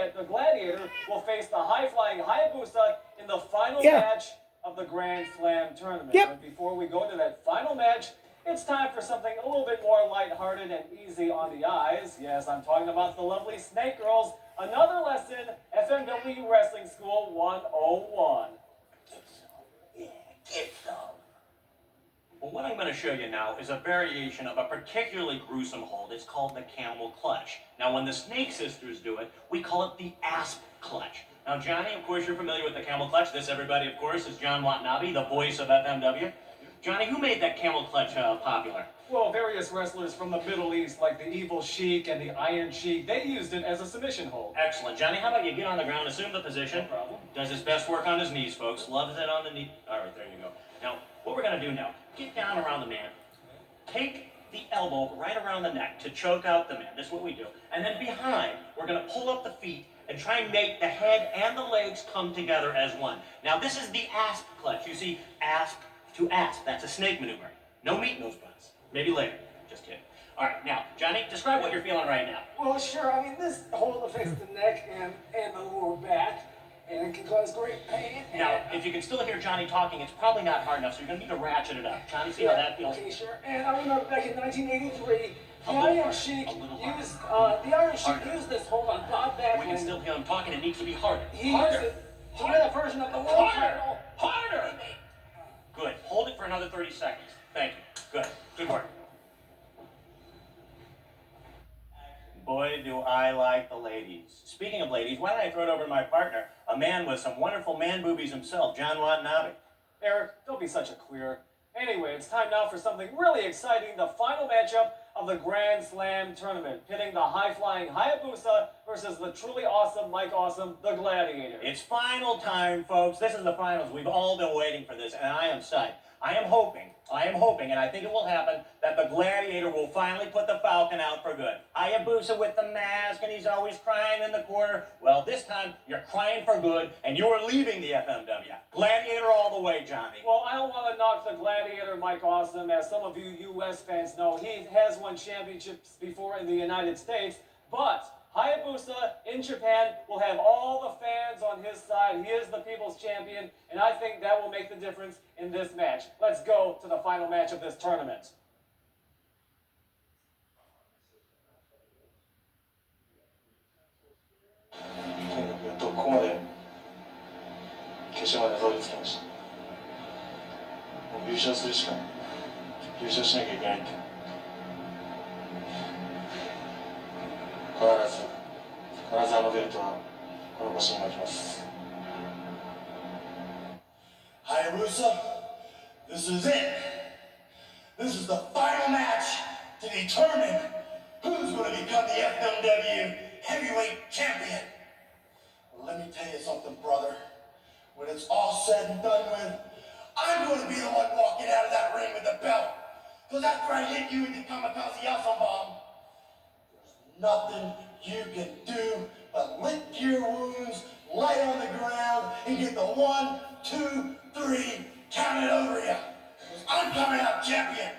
instead, the Gladiator will face the high-flying Hayabusa in the final match of the Grand Slam tournament. But before we go to that final match, it's time for something a little bit more lighthearted and easy on the eyes. Yes, I'm talking about the lovely Snake Girls. Another lesson, FMW Wrestling School 101. Get some. Well, what I'm going to show you now is a variation of a particularly gruesome hold. It's called the camel clutch. Now, when the Snake Sisters do it, we call it the asp clutch. Now, Johnny, of course, you're familiar with the camel clutch. This, everybody, of course, is John Watanabe, the voice of FMW. Johnny, who made that camel clutch popular? Well, various wrestlers from the Middle East, like the Evil Sheik and the Iron Sheik, they used it as a submission hold. Excellent. Johnny, how about you get on the ground, assume the position. No problem. Does his best work on his knees, folks. Loves it on the knee. All right, there you go. Now, what we're going to do now, get down around the man. Take the elbow right around the neck to choke out the man. This is what we do. And then behind, we're going to pull up the feet and try and make the head and the legs come together as one. Now, this is the asp clutch. You see, asp to asp. That's a snake maneuver. No meat in those buns. Maybe later. Just kidding. All right, now, Johnny, describe what you're feeling right now. Well, sure. I mean, this hold affects the neck and the lower back, and it can cause great pain. Now, if you can still hear Johnny talking, it's probably not hard enough, so you're going to need to ratchet it up. Johnny, see how that feels? Okay, sure. And I remember back in 1983, the Iron Sheik used this hold on Bob Backlund. We can still hear him talking. It needs to be harder. He used it to win a version of the world title. Harder! Good. Hold it for another 30 seconds. Thank you. Good. Good work. Boy, do I like the ladies. Speaking of ladies, why don't I throw it over to my partner, a man with some wonderful man boobies himself, John Watanabe. Eric, don't be such a queer. Anyway, it's time now for something really exciting, the final matchup of the Grand Slam tournament, pitting the high-flying Hayabusa versus the truly awesome Mike Awesome, the Gladiator. It's final time, folks. This is the finals. We've all been waiting for this, and I am psyched. I am hoping, and I think it will happen, that the Gladiator will finally put the Falcon out for good. Hayabusa with the mask, and he's always crying in the corner. Well, this time, you're crying for good, and you are leaving the FMW. Gladiator all the way, Johnny. Well, I don't want to knock the Gladiator, Mike Awesome. As some of you U.S. fans know, he has won championships before in the United States, but Hayabusa in Japan will have all the fans on his side. He is the people's champion, and I think that will make the difference in this match. Let's go to the final match of this tournament. Hayabusa, this is it. This is the final match to determine who's going to become the FMW heavyweight champion. Let me tell you something, brother. When it's all said and done with, I'm going to be the one walking out of that ring with the belt. Because after I hit you with the kamikaze awesome bomb, there's nothing you can do but lick your wounds, lay on the ground, and get the 1, 2, 3 counted over you. I'm coming out champion.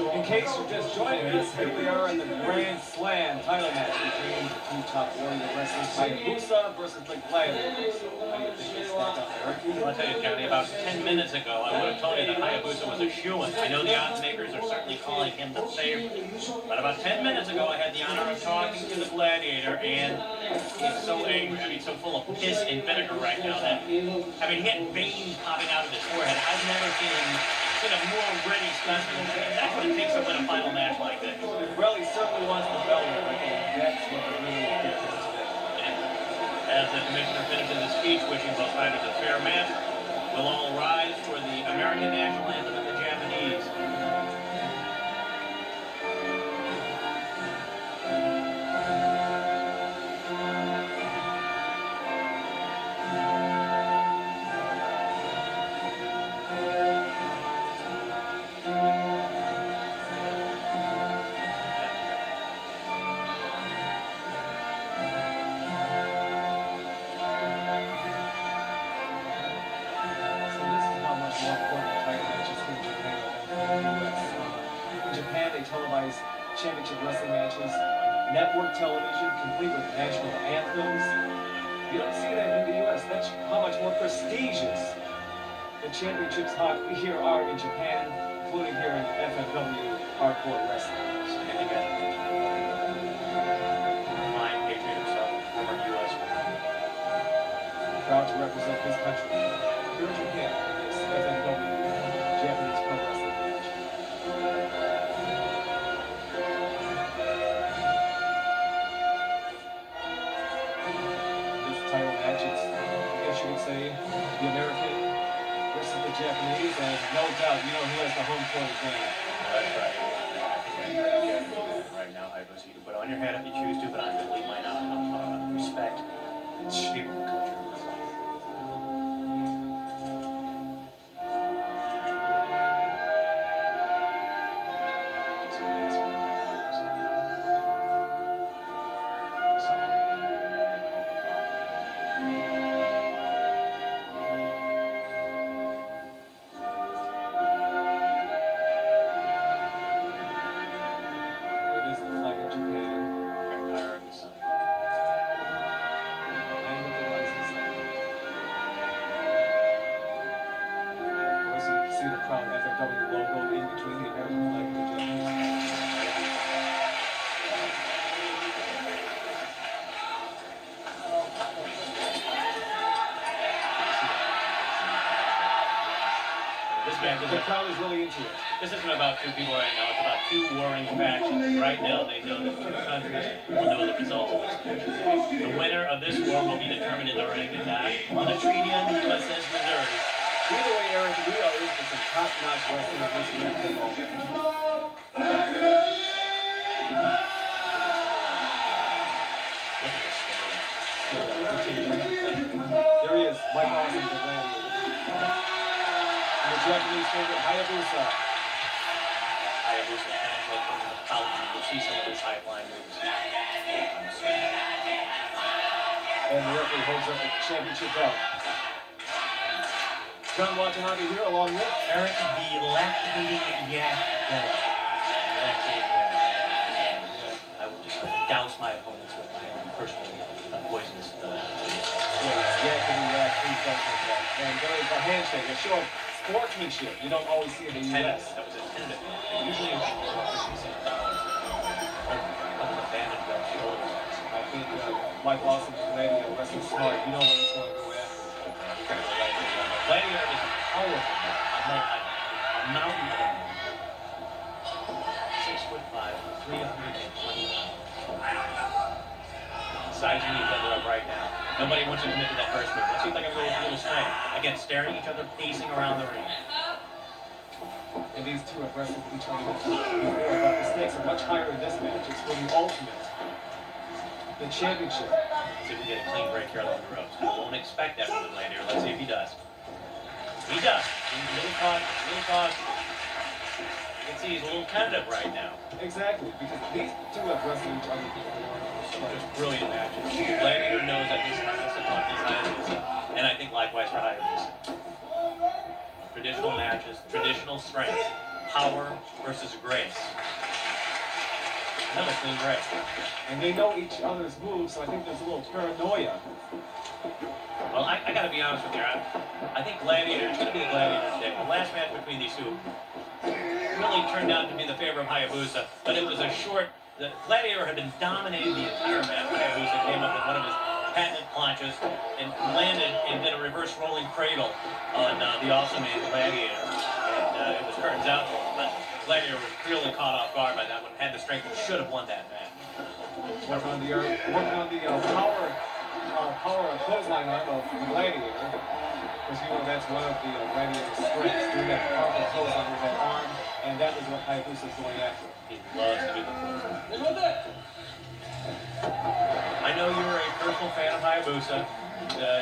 In case you're just joining us, here we are in the Grand Slam title match between the two top warrior wrestlers, Hayabusa versus the Gladiator. How do you think they stack up, Eric? I'll tell you, Johnny, about 10 minutes ago, I would have told you that Hayabusa was a shoo-in. I know the odds makers are certainly calling him the favorite. But about 10 minutes ago, I had the honor of talking to the Gladiator, and he's so angry. I mean, so full of piss and vinegar right now that, I mean, he had veins popping out of his forehead. I've never seen a more ready specimen. That's what it takes to win a final match like this. Well, he certainly wants the belt, Eric, and that's what the really gets today. As the commissioner finishes his speech wishing both fighters a fair match, we'll all rise for the American national anthem and the Japanese. Japan, they televise championship wrestling matches, network television, complete with national anthems. You don't see that in the U.S. That's how much more prestigious the championships here are in Japan, including here in FMW hardcore wrestling. And you got fine patriot himself, former U.S. Proud to represent his country here in Japan in this FMW Japanese pro wrestling match. This title match, it's, I guess you could say, the American versus the Japanese, and no doubt, you know who has the home court advantage. That's right. Right now, Hayabusa, you can put on your hat if you choose to, but I'm going to leave mine out. I'm respect people culture. It is the flag of Japan. Empire of the Sun. And with the license. Of course, you see the proud FMW logo in between the American flag and the Japanese. This match The crowd is really into it. This isn't about two people right now. It's about two warring factions. Right now, they know that two countries will know the results of this match. The winner of this war will be determined in the ring, and that on a treaty on the USS Missouri. Either way, Eric, we are in for some top-notch wrestling at this American moment. There he is, Mike Awesome, the gladiator. And the Japanese favorite, Hayabusa. Hayabusa translate from the fountain. You'll see some of his high-flying moves. And the referee holds up the championship belt. John Watanabe here, along with Eric, the left-leading yak belt. I will just douse my opponents with my own personal poisonous. And there is a handshake, a show of sportsmanship you don't always see in the U.S. That was intended. Usually, a bandage belt shoulders. I think Mike Lawson is ready to wrestle smart. You know what he's going to go after. Gladiator is powerful. A mountain of a man. 6'5", 320 pounds. Sizing each other up right now. Nobody wants to commit to that first move. Let's see if they can go a little strength. Again, staring at each other, pacing around the ring. And these two have wrestled each other before, but the stakes are much higher in this match. It's for the ultimate, the championship. Let's see if we get a clean break here along the ropes. I won't expect that from the Gladiator. Let's see if he does. He does. He's a little cautious. You can see he's a little tentative right now. Exactly, because these two have wrestled each other before. Just brilliant matches. Gladiator knows that he's Hayabusa, and I think likewise for Hayabusa. Traditional matches, traditional strength, power versus grace. Another clean break. And they know each other's moves, so I think there's a little paranoia. Well, I got to be honest with you. I think Gladiator, it's going to be the Gladiator's day. The last match between these two really turned out to be the favor of Hayabusa, but it was a short. The Gladiator had been dominating the entire match. Hayabusa came up with one of his patented planches and landed and did a reverse rolling cradle on the awesome man Gladiator. And it was curtains out, but Gladiator was clearly caught off guard by that one. Had the strength and should have won that match. Working on the power clothesline arm of Gladiator. Because you know that's one of the Gladiator's strengths, doing that powerful clothesline with that arm, and that was what Hayabusa is going after. He loves to do the clothesline. I know you're a personal fan of Hayabusa.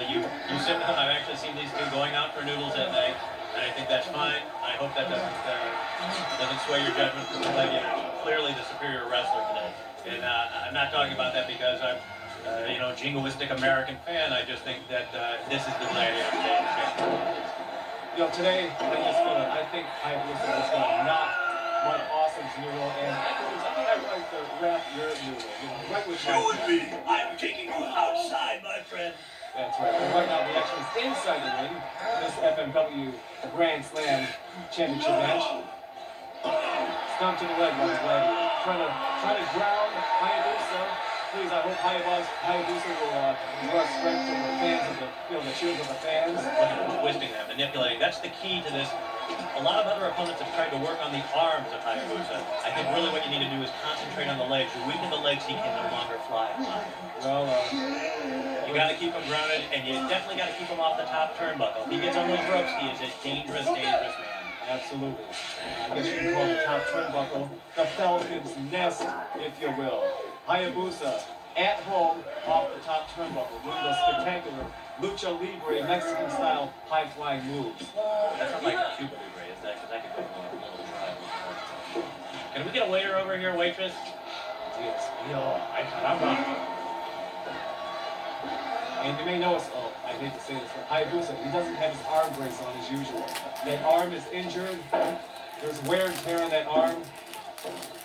You sit down. I've actually seen these two going out for noodles at night, and I think that's fine. I hope that doesn't sway your judgment for the Gladiator. Clearly the superior wrestler today. And I'm not talking about that because I'm, jingoistic American fan. I just think that this is the Gladiator today. You know, today, I think Hayabusa is going to knock Mike Awesome's new with my... I'm taking you outside, my friend. That's right. But right now the action is inside the ring. This FMW Grand Slam Championship match. Stomp to the leg by the Gladiator. Trying to ground Hayabusa. Please, I hope Hayabusa will draw strength from the fans of the cheers of the fans. Twisting that, manipulating. That's the key to this. A lot of other opponents have tried to work on the arms of Hayabusa. I think really what you need to do is concentrate on the legs. You weaken the legs, he can no longer fly. Well, you got to keep him grounded, and you definitely got to keep him off the top turnbuckle. If he gets on those ropes, he is a dangerous, dangerous man. absolutely. I guess you can call the top turnbuckle the Falcon's Nest, if you will. Hayabusa at home off the top turnbuckle, doing those spectacular lucha libre Mexican-style high-flying moves. That's not like Cuba Libre, is that? Because I could go a little dry. Can we get a waiter over here, waitress? Yes. I'm not. And you may notice, I hate to say this, but Hayabusa, he doesn't have his arm brace on as usual. That arm is injured. There's wear and tear on that arm.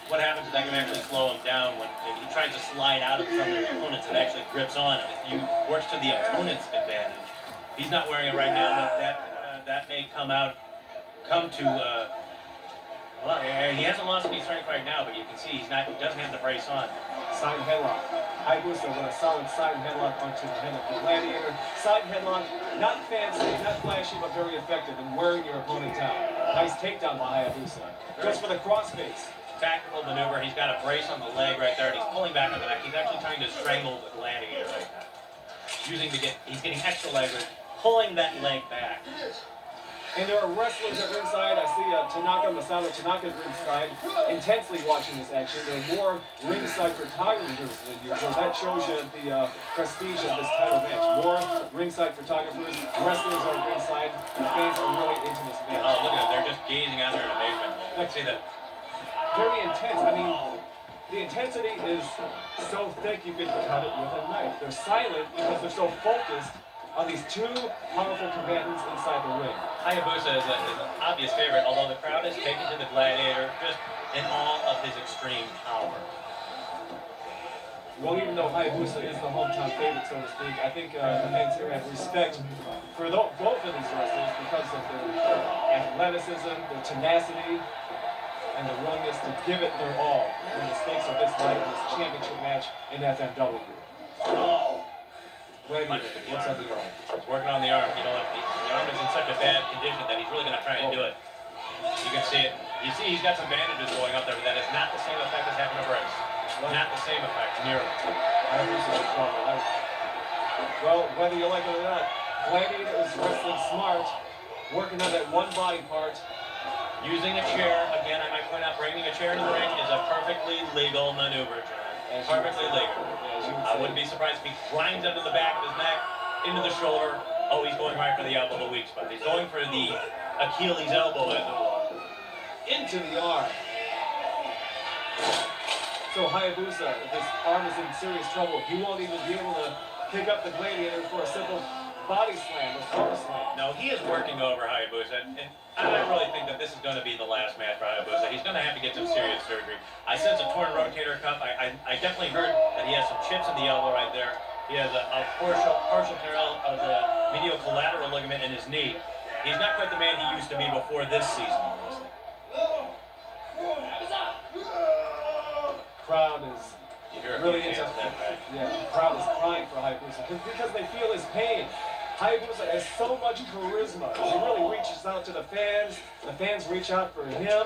What happens is that can actually slow him down when he tries to slide out of some of the opponents. It actually grips on him. If you works to the opponent's advantage. He's not wearing it right now, but that may come to. Well, he hasn't lost any strength right now, but you can see he doesn't have the brace on. Side headlock. Hayabusa with a solid side headlock onto the head of the Gladiator. Side headlock, not fancy, not flashy, but very effective in wearing your opponent down. Nice takedown by Hayabusa. Goes for the crossface. Tactical maneuver. He's got a brace on the leg right there, and he's pulling back on the neck. He's actually trying to strangle the Gladiator right now. He's getting extra leverage, pulling that leg back. And there are wrestlers at ringside. I see Masato Tanaka at ringside, intensely watching this action. There are more ringside photographers than usual. That shows you the prestige of this title match. More ringside photographers, wrestlers are at ringside. The fans are really into this match. Oh, look at them. They're just gazing out there in amazement. Let's see that. Very intense. I mean, the intensity is so thick you could cut it with a knife. They're silent because they're so focused on these two powerful combatants inside the ring. Hayabusa is an obvious favorite, although the crowd is taken to the Gladiator just in awe of his extreme power. Well, even though Hayabusa is the hometown favorite, so to speak, I think the fans here have respect for both of these wrestlers because of their athleticism, their tenacity, and the willingness to give it their all when the stakes are this high in this championship match in FMW. Gladiator, what's on the arm? He's working on the arm. You know, the arm is in such a bad condition that he's really going to try and do it. You can see it. You see he's got some bandages going up there, but that is not the same effect as having a brace. Not the same effect, nearly. Well, whether you like it or not, Gladiator is wrestling smart, working on that one body part. Using a chair, again, I might point out, bringing a chair to the ring is a perfectly legal maneuver, John. Perfectly legal. I wouldn't be surprised if he grinds under the back of his neck, into the shoulder. Oh, he's going right for the elbow, the weak spot. He's going for the Achilles elbow, as it were. Into the arm. So Hayabusa, if his arm is in serious trouble, he won't even be able to pick up the Gladiator for a simple body slam or power slam. No, he is working over Hayabusa, and I really think that this is going to be the last match for Hayabusa. He's going to have to get some serious surgery. I sense a torn rotator cuff. I definitely heard that he has some chips in the elbow right there. He has a partial tear of the medial collateral ligament in his knee. He's not quite the man he used to be before this season. Crowd is really into that, right? Yeah, the crowd is crying for Hayabusa because they feel his pain. Hayabusa has so much charisma. He really reaches out to the fans. The fans reach out for him.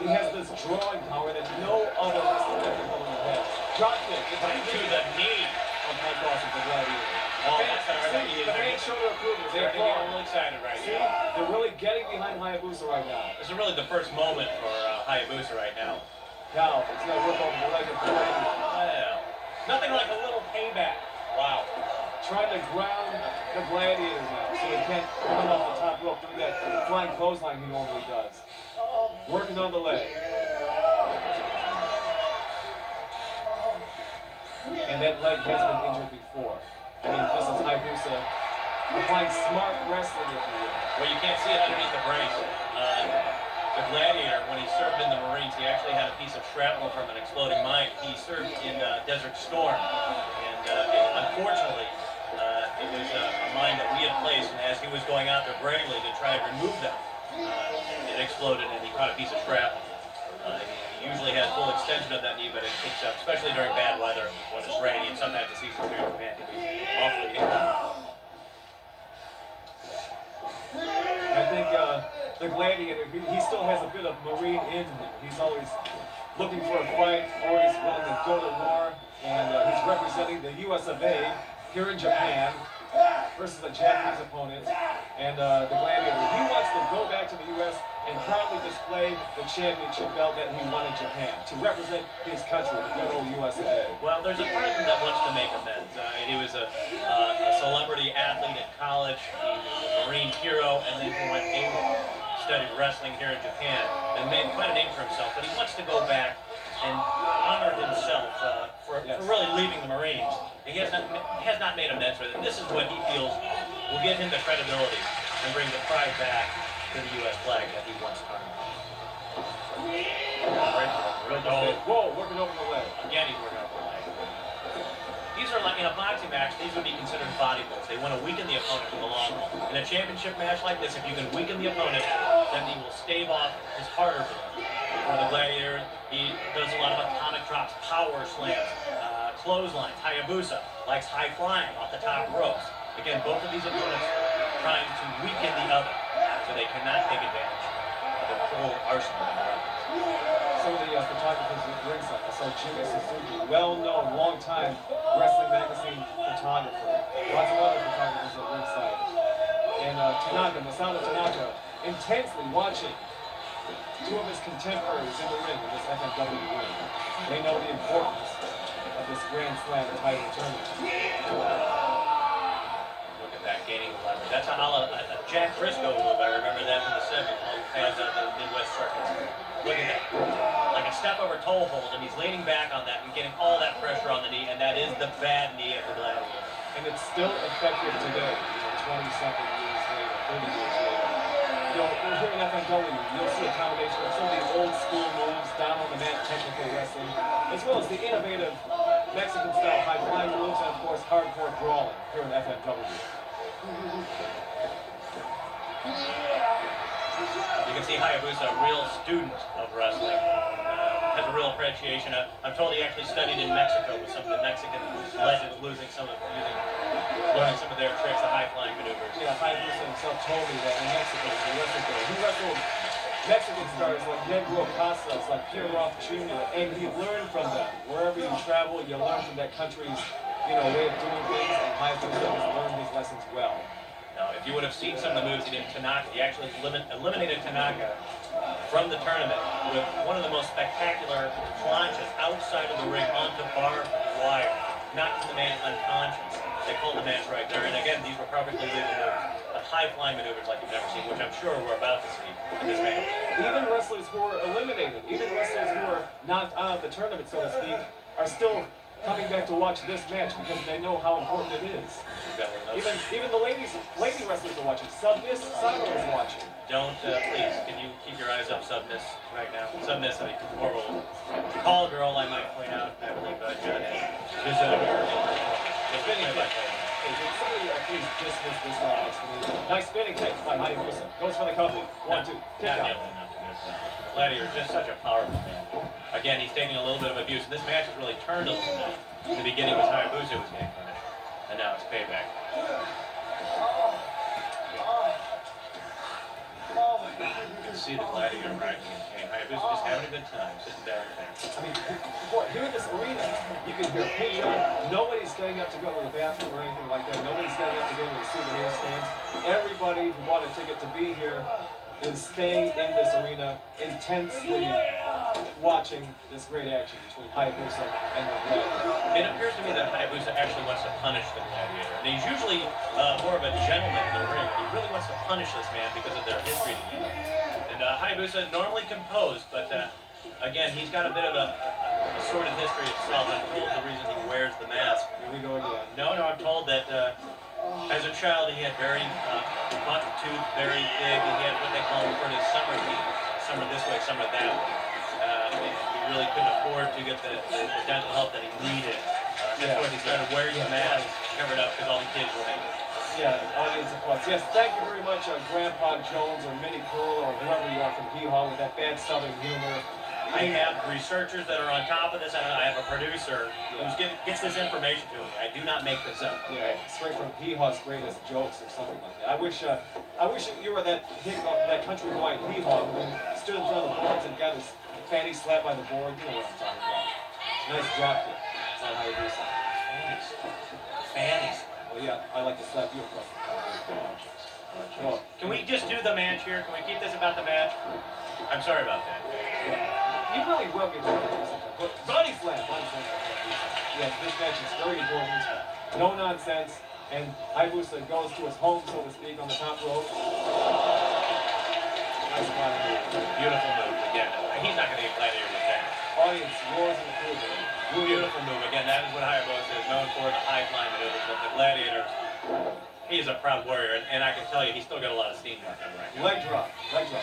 He has this drawing power that no other wrestler has. Drop kick. To the knee. Of Mike Ross of the Gladiator. Oh, that's all right. The fans show their approval. They're getting a little excited right See, now. they're really getting behind Hayabusa right now. This is really the first moment for Hayabusa right now. Now, it's going to rip over the leg of the Gladiator. Well, nothing like a little payback. Wow. Trying to ground the Gladiator now so he can't come off the top rope doing that flying clothesline he normally does. Working on the leg. And that leg has been injured before. I mean, this is Hayabusa applying smart wrestling, if you will. Well, you can't see it underneath the brace. the Gladiator, when he served in the Marines, he actually had a piece of shrapnel from an exploding mine. He served in Desert Storm, and unfortunately, it was a mine that we had placed, and as he was going out there bravely to try and remove them, it exploded and he caught a piece of shrapnel. He usually has full extension of that knee, but it kicks up, especially during bad weather when it's rainy, and sometimes the season through Japan can be awfully injured. I think the Gladiator, he still has a bit of Marine in him. He's always looking for a fight, always willing to go to war, and he's representing the US of A here in Japan versus a Japanese opponent. And the Gladiator, he wants to go back to the US and proudly display the championship belt that he won in Japan to represent his country, the good old US of A. Well, there's a part of him that wants to make amends. He was a celebrity athlete at college. He was a Marine hero, and then he went AWOL, studied wrestling here in Japan, and made quite a name for himself. But he wants to go back and honor himself for really leaving the Marines. He has not made amends for it. And this is what he feels will give him the credibility and bring the pride back to the U.S. flag that he once earned. Whoa, working over the leg. Again, he's working over the leg. These are like, in a boxing match, these would be considered body blows. They want to weaken the opponent for the long haul. In a championship match like this, if you can weaken the opponent, then he will stave off his harder blows. For the Gladiator, he does a lot of atomic drops, power slams, clotheslines. Hayabusa likes high flying off the top ropes. Again, both of these opponents trying to weaken the other, so they cannot take advantage of the full arsenal of weapons. Some of the photographers at ringside. I saw Jimmy Suzuki, well-known, long-time wrestling magazine photographer. Lots of other photographers at ringside. And Masato Tanaka, intensely watching two of his contemporaries in the ring in this FMW ring. They know the importance of this Grand Slam title tournament. Look at that, gaining the leverage. That's a Jack Briscoe move. I remember that from the 70s, all the fans out the Midwest circuits. Look at that. Like a step over toe hold, and he's leaning back on that and getting all that pressure on the knee, and that is the bad knee of the Gladiator. And it's still effective today, 20-something years later, 30 years later. Here in FMW, you'll see a combination of some of the old school moves, down on the mat technical wrestling, as well as the innovative Mexican-style high-flying moves, and of course, hardcore brawling here in FMW. You can see Hayabusa, a real student of wrestling, has a real appreciation. I'm told he actually studied in Mexico with some of the Mexican legends, learning some of their tricks, the high-flying maneuvers. Yeah, Hayabusa himself told me that in Mexico, he wrestled Mexican stars like Negro Casas, like Pierre Roth Jr., and he learned from them. Wherever you travel, you learn from that country's, way of doing things, and Hayabusa has learned his lessons well. Now, if you would have seen some of the moves he did in Tanaka, he actually eliminated Tanaka from the tournament with one of the most spectacular planches outside of the ring onto barbed wire, knocking the man unconscious. They called the match right there, and again, these were perfectly legal moves. High-flying maneuvers like you've never seen, which I'm sure we're about to see in this match. Even wrestlers who are eliminated, even wrestlers who are knocked out of the tournament, so to speak, are still coming back to watch this match because they know how important it is. Even the lady wrestlers are watching. Submiss Sato is watching. Don't, please, can you keep your eyes up, Submiss, right now? Submiss, a horrible call girl, I might point out, I believe, she's spinning by Somebody please dismiss this last. Nice spinning kick by Hayabusa. Goes for the cover. 1, 2. Kick out. Gladiator is just such a powerful man. Again, he's taking a little bit of abuse. This match has really turned a little bit. In the beginning was Hayabusa was getting punished, and now it's payback. You can see the Gladiator riding in pain. Hayabusa just having a good time, sitting down there. I mean, here in this arena, you can hear ping. Nobody's getting up to go to the bathroom or anything like that. Nobody's getting up to go to the souvenir stands. Everybody who bought a ticket to be here is staying in this arena, intensely watching this great action between Hayabusa and the Gladiator. It appears to me that Hayabusa actually wants to punish the Gladiator. And he's usually more of a gentleman in the ring. He really wants to punish this man because of their history together. And Hayabusa is normally composed, but again, he's got a bit of a sordid history himself. I'm told the reason he wears the mask. Here we go again. No, I'm told that as a child he had very buck tooth, very big. He had what they call referred as summer teeth. some are this way, some are that way. He really couldn't afford to get the dental help that he needed. That's why he started wearing the mask, covered up because all the kids were in it. Yeah, audience applause. Yes, thank you very much, Grandpa Jones or Minnie Pearl or whoever you are from Hee-Haw with that bad Southern humor. I have researchers that are on top of this, and I have a producer who gets this information to me. I do not make this up. Yeah, straight from Hee-Haw's greatest jokes or something like that. I wish you were that country boy in Hee-Haw who stood in front of the boards and got his fanny slapped by the board. You know what I'm talking about. Nice drop kick. That's not how you do something. Fannies. Well, yeah, I like to slap you across the top. Well, can we just do the match here? Can we keep this about the match? I'm sorry about that. You really will get to it. Body slam. Yes, this match is very important. No nonsense. And Hayabusa goes to his home, so to speak, on the top rope. Nice body move. Beautiful move again. He's not going to get gladiator with that. Audience roars and approval. Beautiful move. Again, that is what Hayabusa is known for, the high flying maneuvers. But the gladiator, he is a proud warrior, and I can tell you, he's still got a lot of steam left in him right now. Leg drop on Hayabusa.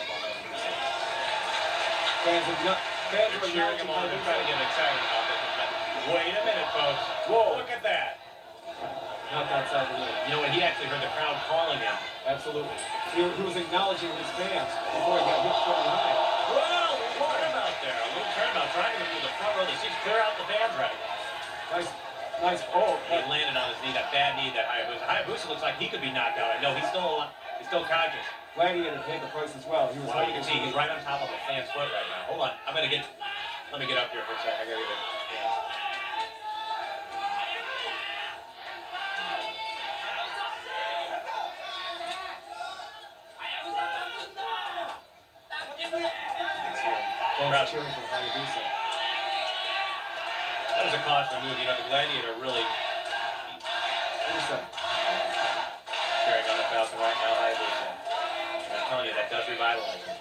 Fans are cheering him on. They're trying to get excited about this. But wait a minute, folks. Whoa. Look at that. Knocked outside the ring. You know what? He actually heard the crowd calling him. Absolutely. He was acknowledging his fans before he got hit from behind. Well, turnabout there. A little turnabout. Trying to move the front row. The seats clear out the fans right now. Nice. Oh, he landed on his knee. That bad knee that Hayabusa. Hayabusa looks like he could be knocked out. I know he's still conscious. Gladiator paid the price as well. He was you can see he's right on top of a fan's foot right now. Hold on. Let me get up here for a second. I gotta get it. Fans cheering for Hayabusa. That was a caution move. You know, the gladiator really carrying on the Falcon right now. Hayabusa. I'm telling you, that does revitalize him.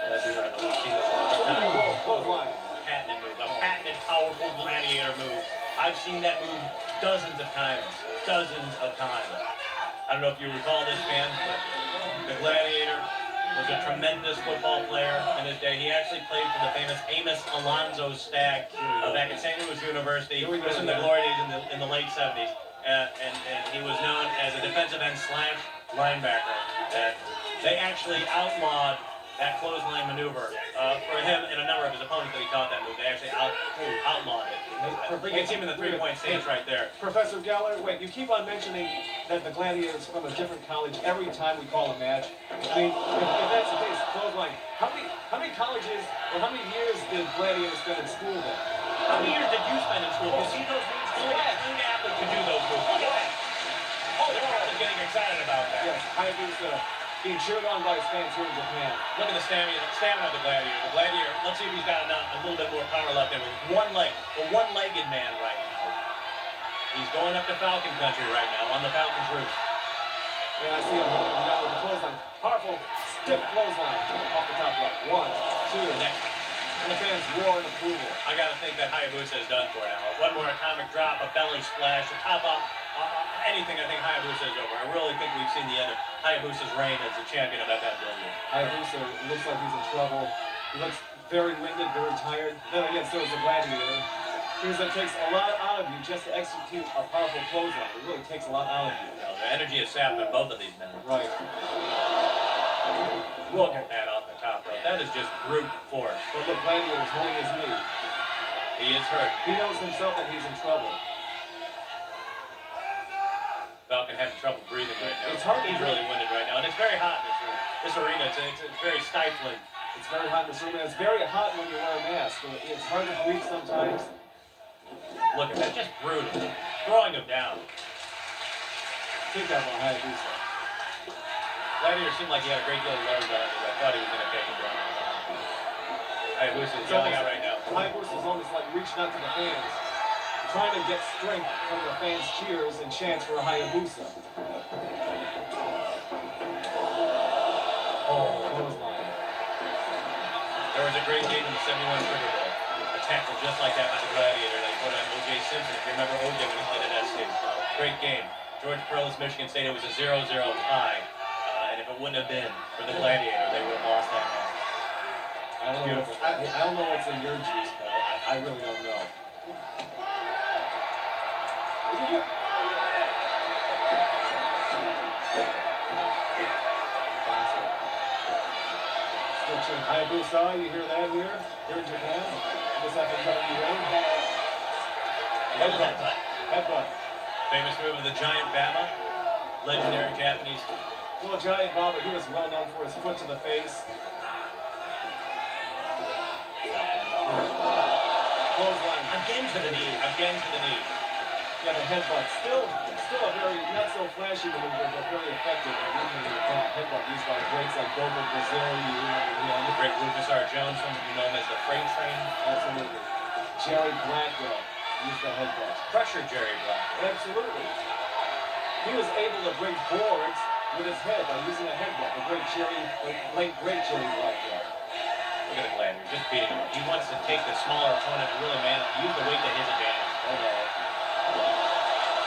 We've seen this a lot of times. Patented move, a patented, powerful gladiator move. I've seen that move dozens of times. I don't know if you recall this, fans, but the gladiator was a tremendous football player in his day. He actually played for the famous Amos Alonzo Stag back at St. Louis University. This in the glory days in the late 70s. And he was known as a defensive end / linebacker. They actually outlawed that clothesline maneuver for him and a number of his opponents that he taught that move. They actually outlawed it. You can see him in the three-point stance right there. Professor Geller, wait, you keep on mentioning that the gladiator is from a different college every time we call a match. I mean, if that's the case, clothesline, how many colleges or how many years did gladiator spend in school then? How many years did you spend in school? You see those moves? Only an athlete could do those moves. Look at that. Oh, the crowd is getting excited about that. Yes, Hayabusa being cheered on by his fans here in Japan. Look at the stamina of the gladiator. The gladiator, let's see if he's got a little bit more power left in him. One leg, the one-legged man right now. He's going up to Falcon country right now, on the Falcon's roof. Yeah, I see him now with the clothesline. Powerful, stiff clothesline off the top right. 1, 2, and the fans roar in approval. I gotta think that Hayabusa is done for now. One more atomic drop, a belly splash, a top up. Anything, I think Hayabusa is over. I really think we've seen the end of Hayabusa's reign as the champion of FMW. Hayabusa looks like he's in trouble. He looks very winded, very tired. Then again, so is the gladiator. Because it takes a lot out of you just to execute a powerful clothesline. It really takes a lot out of you. The energy is sapped in both of these men. Right. Look at that off the top rope. That is just brute force. But look, gladiator's holding his knee. He is hurt. He knows himself that he's in trouble. Falcon having trouble breathing right now. It's hard. He's really winded right now, and it's very hot in this arena. It's very stifling. It's very hot in this room, and it's very hot when you wear a mask. So it's hard to breathe sometimes. Look at that, just brutal. Throwing him down. Kick out on Hayabusa. Gladiator seemed like he had a great deal of leverage on him. I thought he was going to take him down. Hayabusa is yelling out right now. Hayabusa is almost like reaching out to the fans, trying to get strength from the fans' cheers and chants for Hayabusa. Oh, clothesline. There was a great game in the 71 Trigger Bowl. A tackle just like that by the gladiator. They put on O.J. Simpson. If you remember O.J. when he played at SC. Great game. George Pearl's Michigan State, it was a 0-0 tie. And if it wouldn't have been for the gladiator, they would have lost that match. I don't know. I don't know what's in your juice, Paul. I really don't know. Still cheering Hayabusa. You hear that here? Here in Japan? This FMW ring. Headbutt. Headbutt. Famous move of the Giant Baba, legendary Japanese. Well, Giant Baba, he was well known for his foot to the face. Clothesline. Again to the knee. Again to the knee. Yeah, the headbutt. Still a very, not so flashy maneuver, but very effective. Headbutt used by greats like Gobo Brazil. You remember him. The great Rufus R. Jones, from you know him as the Freight Train. Absolutely. Jerry Blackwell used the headbutt. Crusher Jerry Black. Absolutely. He was able to break boards with his head by using a headbutt. The great late great Jerry Blackwell. Look at the Gladiator, just beating him. He wants to take the smaller opponent and really use the weight to his advantage.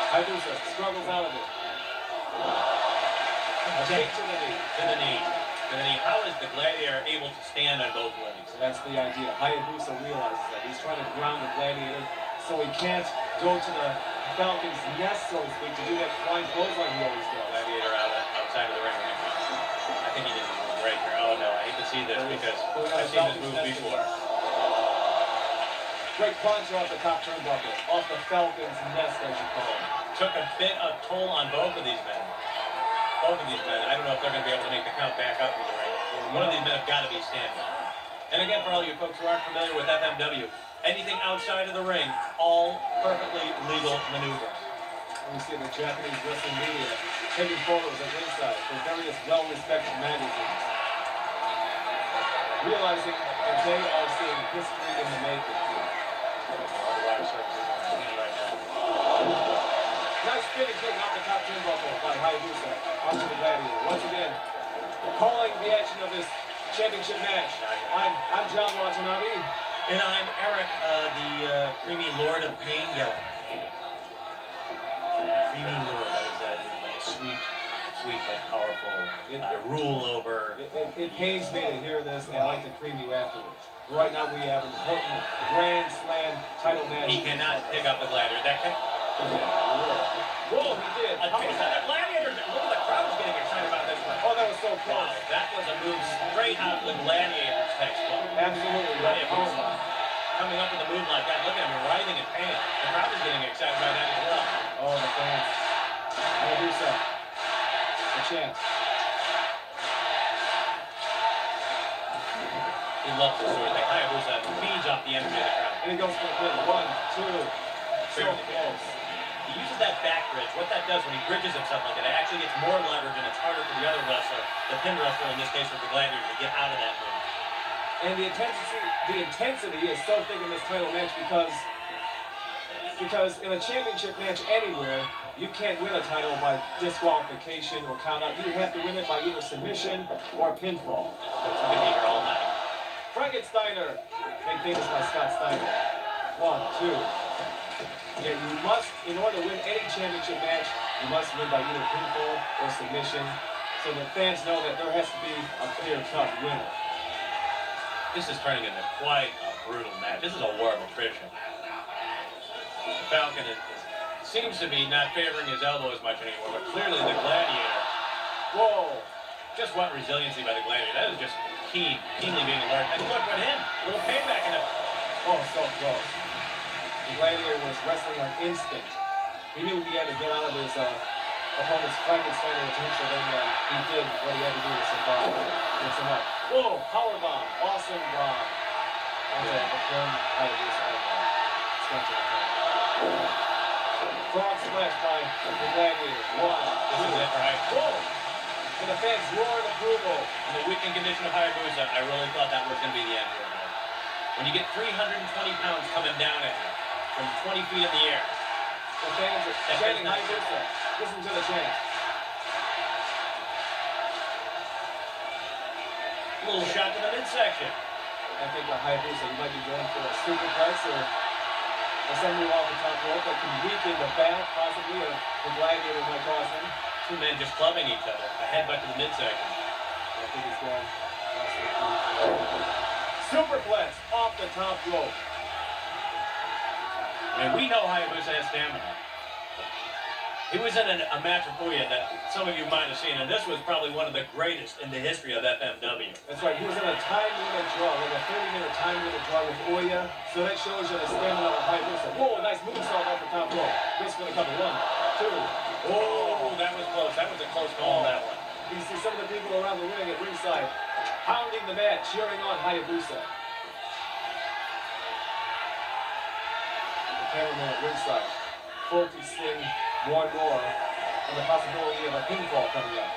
Hayabusa struggles out of it. Kick to the knee. To the knee. To the knee. How is the Gladiator able to stand on both legs? So that's the idea. Hayabusa realizes that. He's trying to ground the Gladiator so he can't go to the Falcon's nest, so to speak, to do that flying clothesline he always does. Gladiator outside of the ring. I think he did move right here. Oh no, I hate to see this because I've seen this move before. Great punch off the top turnbuckle. Off the Falcon's nest, as you call it. Took a bit of toll on both of these men. Both of these men. I don't know if they're going to be able to make the count back up in the ring. One of these men have got to be standing. And again, for all you folks who aren't familiar with FMW, anything outside of the ring, all perfectly legal maneuvers. We see the Japanese wrestling media taking photos at ringside for various well-respected magazines, realizing that they are seeing history in the making. Nice spinning kick off the top turnbuckle by Hayabusa onto the Gladiator. Once again, calling the action of this championship match. I'm John Watanabe. And I'm Eric, the creamy Lord of Pain. Creamy Lord, that is like a sweet, like powerful rule over. It pains me to hear this, and I like to cream you afterwards. Right now we have an important Grand Slam title match. He cannot pick up the Gladiator. That can. Whoa, he did. A Gladiator. Look at the crowd's getting excited about this one. Oh, that was so close. Wow, that was a move straight out of the Gladiator's textbook. Absolutely. Right. Coming up with a move like that, look at him writhing in pain. The crowd is getting excited by that as well. Oh, the fans. Hayabusa. The champ. He loves this sort of thing. Hayabusa feeds off the energy of the crowd. And he goes for the pin. 1, 2. So close. He uses that back bridge. What that does when he bridges himself like that, it actually gets more leverage, and it's harder for the other wrestler, the pin wrestler in this case with the Gladiator, to get out of that move. And the intensity is so thick in this title match because in a championship match anywhere, you can't win a title by disqualification or count out. You have to win it by either submission or pinfall. So it's going to be here all night. Frankensteiner, made famous by Scott Steiner. 1, 2. Yeah, you must, in order to win any championship match, you must win by either pinfall or submission, so that fans know that there has to be a clear-cut winner. This is turning into quite a brutal match. This is a war of attrition. Falcon seems to be not favoring his elbow as much anymore, but clearly the Gladiator. Whoa! Just what resiliency by the Gladiator. That is just keenly being alert. And look at him, a little payback in it. Oh, so close. The Gladiator was wrestling on instinct. He knew he had to get out of his opponent's Frankensteiner attempt, so then he did what he had to do to survive. Gets him up. Whoa! Powerbomb. Awesome bomb. Okay, the firm Hayabusa. Frog splash by the Gladiator. 1, 2. This is it, right? Whoa! And the fans roared approval. In the weakened condition of Hayabusa, I really thought that was going to be the end for him. When you get 320 pounds coming down at you from 20 feet in the air. The fans are chanting Hayabusa. Listen to the chant. A little shot to the midsection. I think the Hayabusa, you might be going for a superplex or some move off the top rope that can weaken the back, possibly, of the Gladiator might cause him. Two men just clubbing each other. A headbutt to the midsection. I think he's going. Superplex off the top rope. And we know Hayabusa has stamina. He was in a match with Oya that some of you might have seen, and this was probably one of the greatest in the history of FMW. That's right, he was in a time limit draw, like a 30-minute time limit draw with Oya, so that shows you the stamina of Hayabusa. Whoa, nice moonsault off the top rope. This going to cover 1, 2. Oh, that was close. That was a close call on that one. You see some of the people around the ring at ringside pounding the mat, cheering on Hayabusa. The cameraman at ringside focusing more and more on the possibility of a pinfall coming up.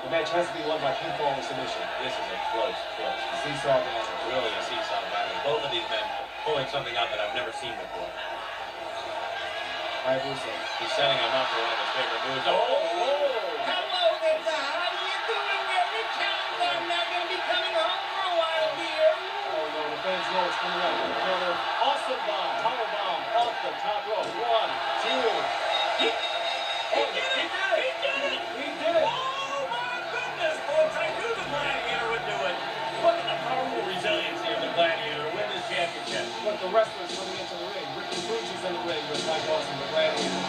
The match has to be won by pinfall or submission. This is a close. Seesaw match. Really a seesaw battle. Both of these men pulling something out that I've never seen before. Hayabusa. He's setting him up for one of his favorite moves. Oh, whoa! Hello there, how are you doing there, Richard? I'm not going to be coming home for a while, dear. Oh no, the fans know it's coming up. Another awesome bomb, power bomb off the top rope. 1, 2. He did it! He did it! Oh my goodness, folks! I knew the Gladiator would do it. Look at the powerful resiliency of the Gladiator to win this championship. Look, the wrestlers coming into the ring. Ricky Fuji's in the ring with Mike Austin, the Gladiator.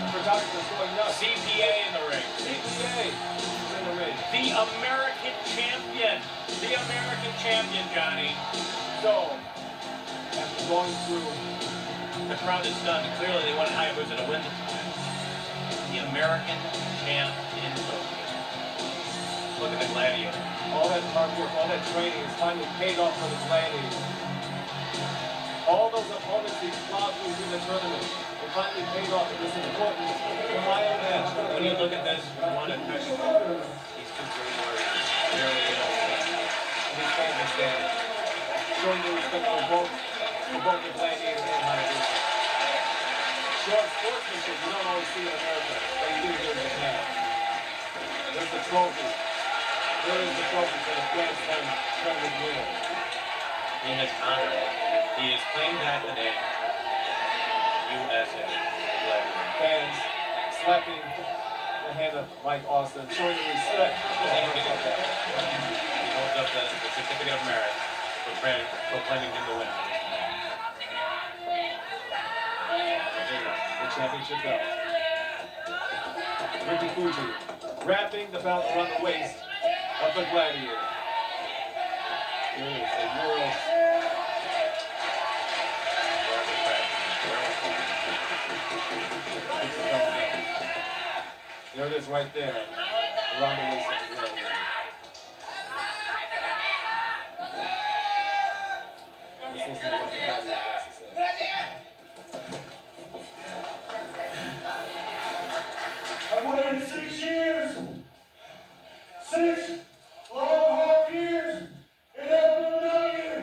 Photographers going nuts. CPA in the ring. CPA is in the ring. The American champion. The American champion, Johnny. So, after going through, The crowd is stunned. Clearly, they wanted Hayabusa to win this match. The American champ in Tokyo. Look at the Gladiator. all that hard work, all that training is finally paid off for the Gladiator. All those opponents he fought through the tournament, it finally paid off in this important final match. When you look at this, you want to touch these two great warriors. Really, And his fans are standing, showing their respect for both the Gladiator and Hayabusa. Short sportsmanship you don't always see in America, but you do here in Japan. There's the trophy. There is the trophy for the Grand Slam tournament winner. he has honored it. He has claimed back the name USA Gladiator. Fans slapping the hand of Mike Austin, showing the respect. He holds up the certificate of merit for proclaiming him the winner. The championship belt. Ricky Fuji wrapping the belt around the waist of the Gladiator. Here is a world. There it is right there, around the waist of the Gladiator. Let's listen to what the Gladiator has to say. I've waited 6 years. 6 long, hard years in FMW.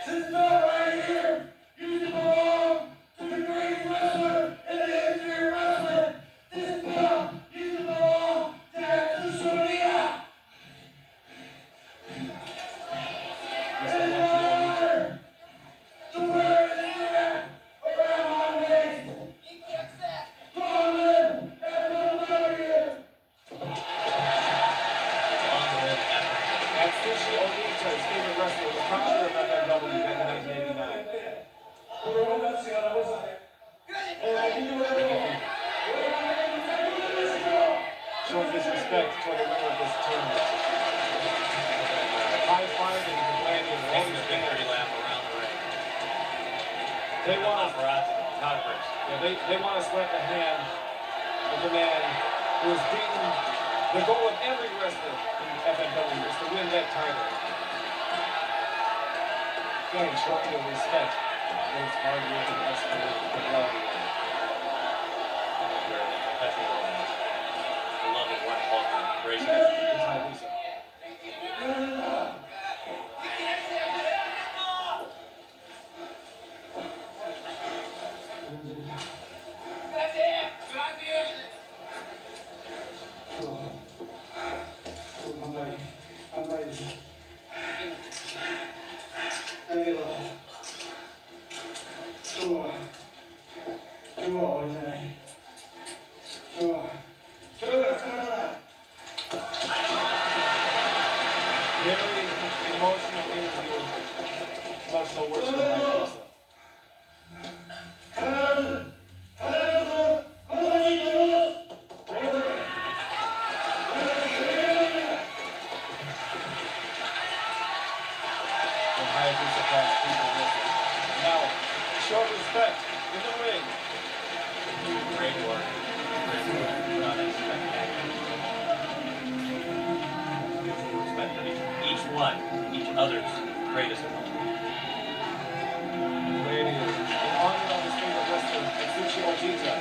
This belt right here used to belong to the great wrestler in the history of wrestling. This belt used to belong to Hayabusa. And in order to wear it here around my waist. Atsushi Onita, his favorite wrestler, was founder of FMW back in 1989. Showing his respect toward the winner of this tournament. High-fiving the Gladiator, all Making these a victory fans. lap around the ring. They want to, Paparazzi, photographers. they want to slap the hand of the man who has beaten the goal of every wrestler in FMW is to win that title. Again, showing your respect for his hard work and excellence for the Gladiator. Beloved one Hulk racing. Here's Hayabusa. I'm ready. no worse than Hayabusa. And Hayabusa fans, people listen. Now, show respect in the ring. Great work. Great work. Not spectacular. Respect for each one, each other's greatest opponent. Ladies, in honor of his favorite wrestler, Kazuchi Ojita,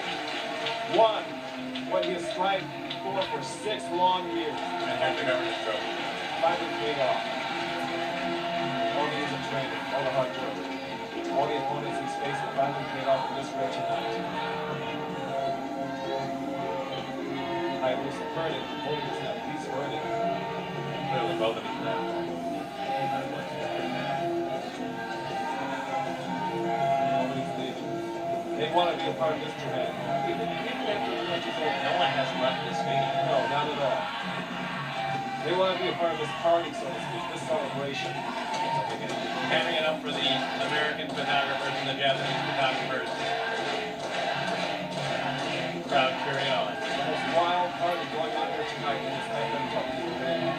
won what he has strived for 6 long years. And here's the governor's trophy. Finally paid off. All the years of training, all the hard work, all the opponents he's faced have finally paid off in this ring tonight. Hayabusa earning, holding his neck, he's earning. Clearly both of these men. They want to be a part of this tournament. Even after the match is over. No one has left this stadium. No, not at all. They want to be a part of this party, so to speak, this celebration. Hamming it up for the American photographers and the Japanese photographers. Crowd cheering on. The most wild party going on here tonight in this FMW ring.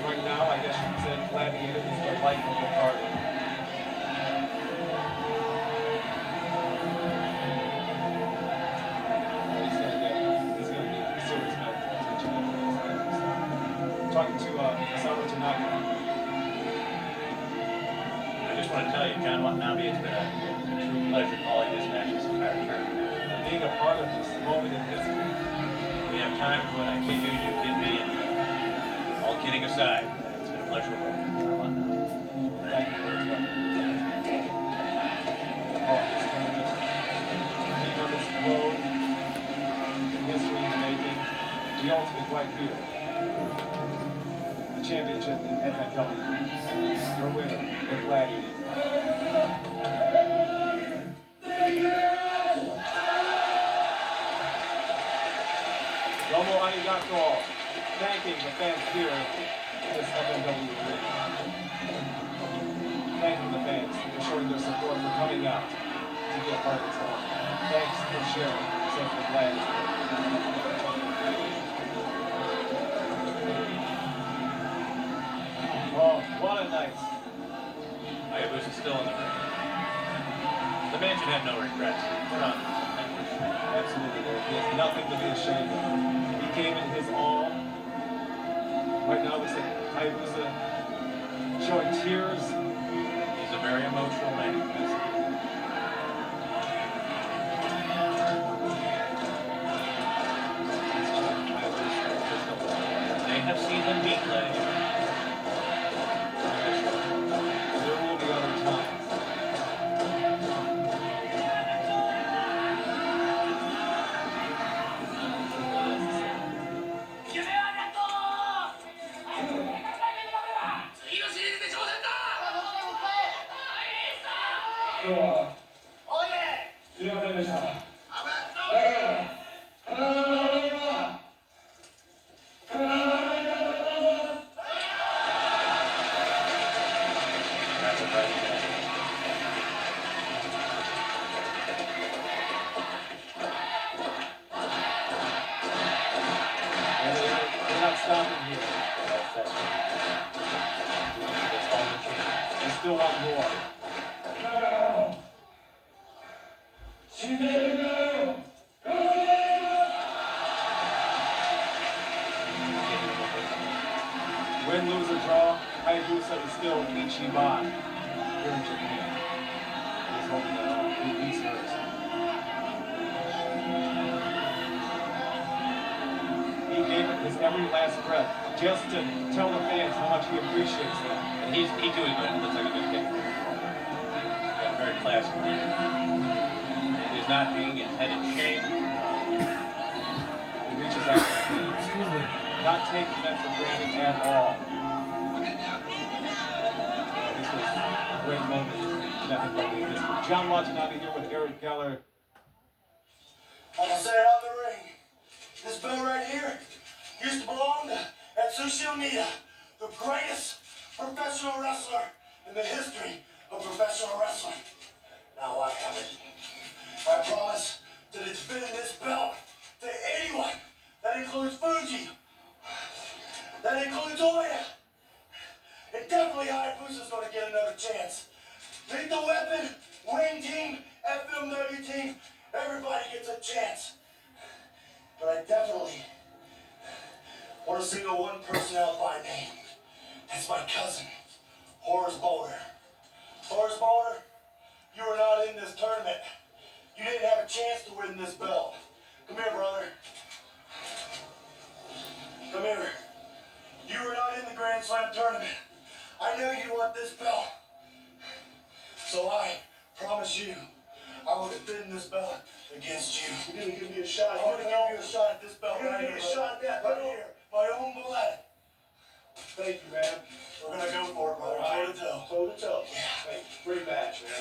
Right now, I guess you could say Gladiator is the life of the party. He's gonna be serious medical attention. Talking to Sawa Tanaka. I just want to tell you, John Watanabe, it's been a true pleasure calling this match this entire tournament. Being a part of this moment in history. We have times when I kid you, you kid me, and all kidding aside, it's been a pleasure working with John Watanabe. Thank you very much. Oh, it's tournament. Being on this road, history in the making, the ultimate right here. The championship in FMW. Your winner, the Gladiator. Domo arigato, thanking the fans here in this FMW ring. Thanking the fans for showing their support, for coming out to be a part of this one. Thanks for sharing, says the Gladiator. Oh, what a night. Hayabusa's still in the ring. The man should have no regrets. Put on. Absolutely, he has nothing to be ashamed of. He gave it his all. Right now, looks like Hayabusa showing tears. He's a very emotional man. They have seen him beat Gladiator. There will be other times. That's a right. And they're not stopping here. They still want more. Win, lose, or draw, Hayabusa is still Ichiban here in Japan. He's holding that on. He's hers. He gave it his every last breath just to tell the fans how much he appreciates them. And he too looks like a good kid. Yeah, very classy. He's not being his head in shame. He reaches out to the fans. Not taking that for granted at all. This was a great moment in FMW history. John Watanabe here with Eric Geller. I'm gonna say it on the ring. This belt right here used to belong to Atsushi Onita. the greatest professional wrestler in the history of professional wrestling. Now I have it. I promise to defend this belt to anyone. That includes Fuji. That includes Oya. And definitely Hayabusa's going to get another chance. Meet the Weapon, Wing Team, FMW Team, everybody gets a chance. But I definitely want to single one person out by name. That's my cousin, Horace Boulder. Horace Boulder, you were not in this tournament. You didn't have a chance to win this belt. Come here, brother. Come here. You were not in the Grand Slam tournament. I know you want this belt. So I promise you, I will defend this belt against you. You're gonna give me a shot. I'm gonna give you a shot at this belt. You're gonna give me a shot at that right here. My own blood. Thank you, man. We're gonna go for it, brother. Toe to toe. Toe to toe. Yeah. Hey, great match, man.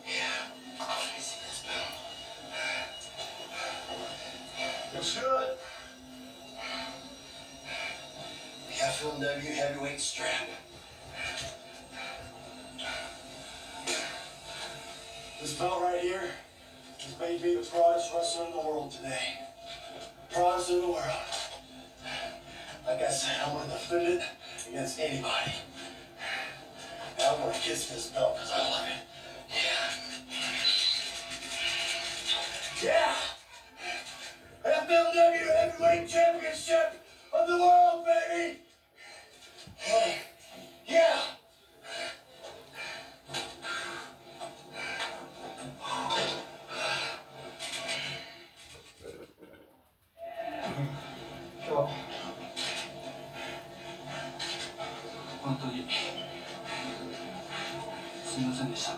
Yeah. Let me see this belt. Looks good. The FMW heavyweight strap. This belt right here is made to be the proudest wrestler in the world today. Proudest in the world. Like I said, I'm gonna defend it against anybody. And I'm gonna kiss this belt because I love it. Yeah! Yeah! FMW Heavyweight Championship of the world, baby! Hey, yeah!今日本当にすみませんでした。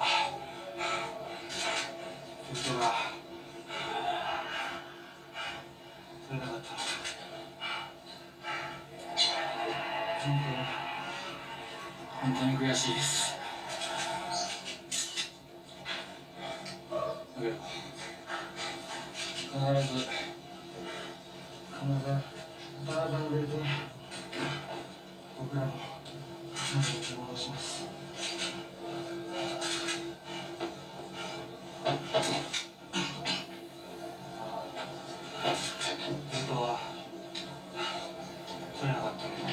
結果が取れなかったの本当に悔しいです。だけど必ず体のベルトに僕らもちゃんと戻します。ベルトは取れなかったけど、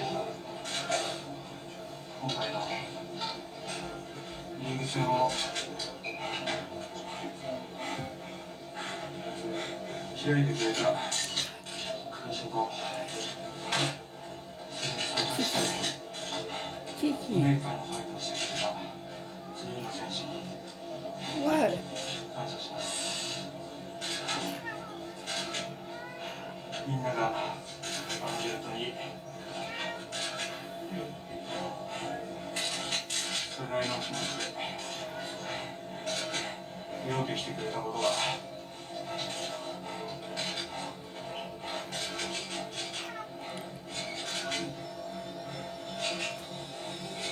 今回のリーグ戦を開いてくれた会社とメーカーのファイトをしてくれた全員の選手に感謝します。みんながあのベルトにそれなりの気持ちで要求してくれたことが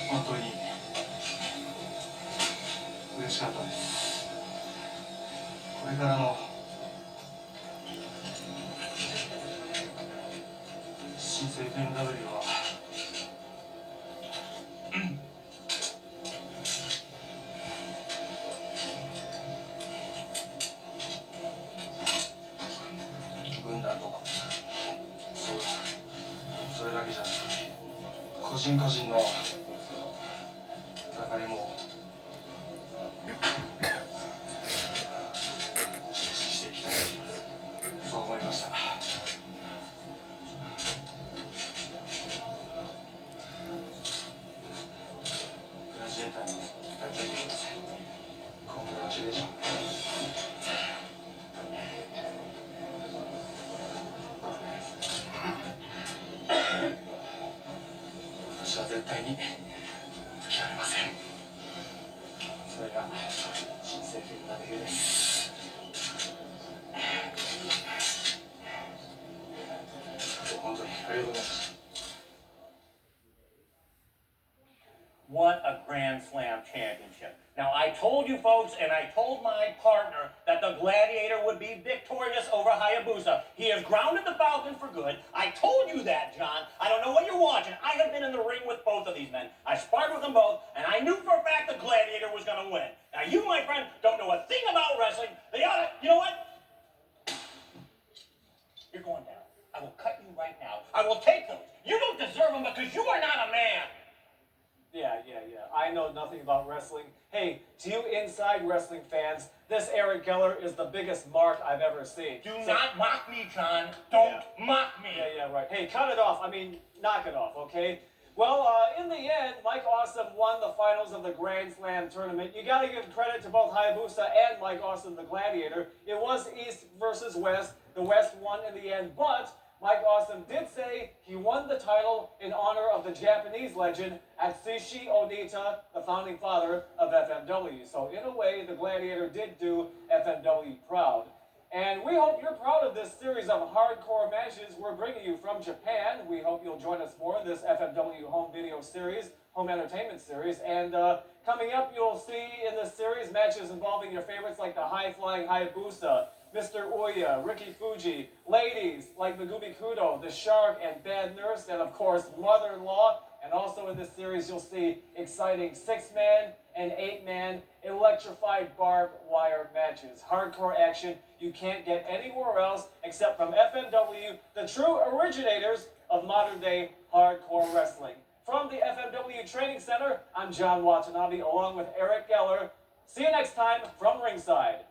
本当に嬉しかったです。これからの新生 FMW は軍団とそれだけじゃなくて個人個人の中にもしていきたい、そう思いました。グラジエーターに大体でください。コングラチュレーション。私は絶対に諦めません。それが新生FMWです。本当にありがとうございました。What a Grand Slam championship. Now, I told you folks, and I told my partner that the Gladiator would be victorious over Hayabusa. He has grounded the Falcon for good. I told you that, John. I don't know what you're watching. I have been in the ring with both of these men. I sparred with them both, and I knew for a fact the Gladiator was going to win. Now, you, my friend, don't know a thing about wrestling. You know what? You're going down. I will cut you right now. I will take those. You don't deserve them because you are not a man. Yeah. I know nothing about wrestling. Hey, to you inside wrestling fans, this Eric Geller is the biggest mark I've ever seen. Do not mock me, John. Don't mock me. Yeah, right. Hey, cut it off. I mean, knock it off, okay? Well, in the end, Mike Awesome won the finals of the Grand Slam tournament. You got to give credit to both Hayabusa and Mike Awesome, the Gladiator. It was East versus West. The West won in the end, but Mike Awesome did say he won the title in honor of the Japanese legend Atsushi Onita, the founding father of FMW. So in a way, the Gladiator did do FMW proud. And we hope you're proud of this series of hardcore matches we're bringing you from Japan. We hope you'll join us more in this FMW home video series, home entertainment series. And coming up, you'll see in this series matches involving your favorites like the high-flying Hayabusa, Mr. Uya, Ricky Fuji, ladies like Megumi Kudo, The Shark, and Bad Nurse, and of course, Mother-in-Law. And also in this series, you'll see exciting 6-man and 8-man electrified barbed wire matches. Hardcore action you can't get anywhere else except from FMW, the true originators of modern-day hardcore wrestling. From the FMW Training Center, I'm John Watanabe along with Eric Geller. See you next time from ringside.